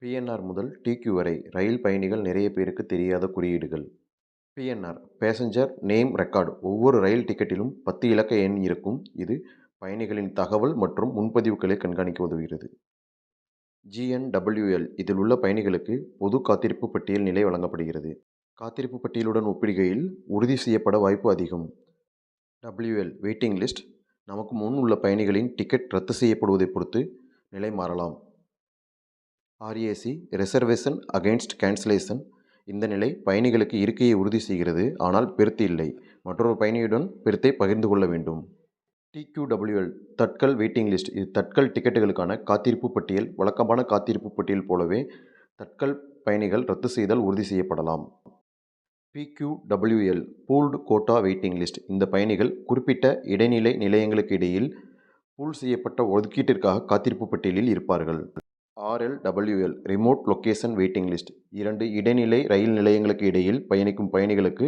PNR முதல் டிக்யூ வரை ரயில் பயணிகள் நிறைய பேருக்கு தெரியாத குறியீடுகள். PNR passenger name record. ஒவ்வொரு ரயில் டிக்கெட்டிலும் 10 இலக்க எண் இருக்கும். இது பயணிகளின் தகவல் மற்றும் முன்பதிவுகளை கண்காணிக்க உதவுகிறது. ஜிஎன்டபிள்யூஎல் இதில் உள்ள பயணிகளுக்கு பொது காத்திருப்பு பட்டியல் நிலை வழங்கப்படுகிறது. காத்திருப்பு பட்டியலுடன் ஒப்பிடுகையில் உறுதி செய்யப்பட வாய்ப்பு அதிகம். WL waiting list. நமக்கு முன் உள்ள பயணிகளின் டிக்கெட் ரத்து செய்யப்படுவதை பொறுத்து நிலை மாறலாம். RAC reservation against cancellation. இந்த நிலை பயணிகளுக்கு இருக்கையை உறுதி செய்கிறது, ஆனால் பெர்த் இல்லை. மற்றொரு பயணியுடன் பெர்த்தை பகிர்ந்து கொள்ள வேண்டும். டிக்யூடபிள்யூஎல் தட்கல் வெயிட்டிங் லிஸ்ட். இது தட்கல் டிக்கெட்டுகளுக்கான காத்திருப்பு பட்டியல். வழக்கமான காத்திருப்பு பட்டியல் போலவே தட்கல் பயணிகள் ரத்து செய்தால் உறுதி செய்யப்படலாம். பிக்யூடபிள்யூஎல் பூல்டு கோட்டா வெயிட்டிங் லிஸ்ட். இந்த பயணிகள் குறிப்பிட்ட இடைநிலை நிலையங்களுக்கு இடையில் பூல் செய்யப்பட்ட ஒதுக்கீட்டிற்காக காத்திருப்பு பட்டியலில் இருப்பார்கள். ஆர்எல்டபிள்யூஎல் ரிமோட் லொகேஷன் வெயிட்டிங் லிஸ்ட். 2 இடைநிலை ரயில் நிலையங்களுக்கு இடையில் பயணிக்கும் பயணிகளுக்கு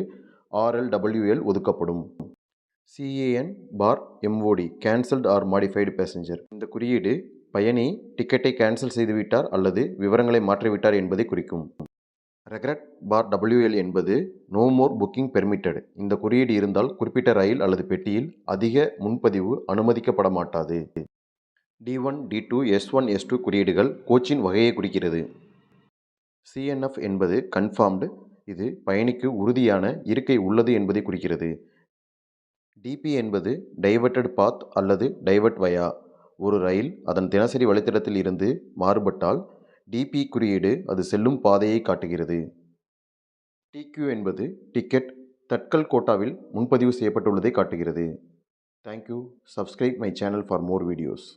ஆர்எல்டபிள்யூஎல் ஒதுக்கப்படும். CAN/MOD cancelled R modified passenger. இந்த குறியீடு பயணி டிக்கெட்டை கேன்சல் செய்துவிட்டார் அல்லது விவரங்களை மாற்றிவிட்டார் என்பதை குறிக்கும். ரெக்ரெட்/WL என்பது நோ மோர் புக்கிங் பெர்மிட்டட். இந்த குறியீடு இருந்தால் குறிப்பிட்ட ரயில் அல்லது பெட்டியில் அதிக முன்பதிவு அனுமதிக்கப்பட மாட்டாது. D1, D2, S1, S2 குறியீடுகள் கோச்சின் வகையை குறிக்கிறது. CNF என்பது கன்ஃபார்ம்டு. இது பயணிக்கு உறுதியான இருக்கை உள்ளது என்பதை குறிக்கிறது. DP என்பது டைவர்ட்டட் பாத் அல்லது டைவர்ட் வயா. ஒரு ரயில் அதன் தினசரி வழித்தடத்தில் இருந்து மாறுபட்டால் DP குறியீடு அது செல்லும் பாதையை காட்டுகிறது. TQ என்பது டிக்கெட் தட்கல் கோட்டாவில் முன்பதிவு செய்யப்பட்டுள்ளதை காட்டுகிறது. Thank you. Subscribe my channel for more videos.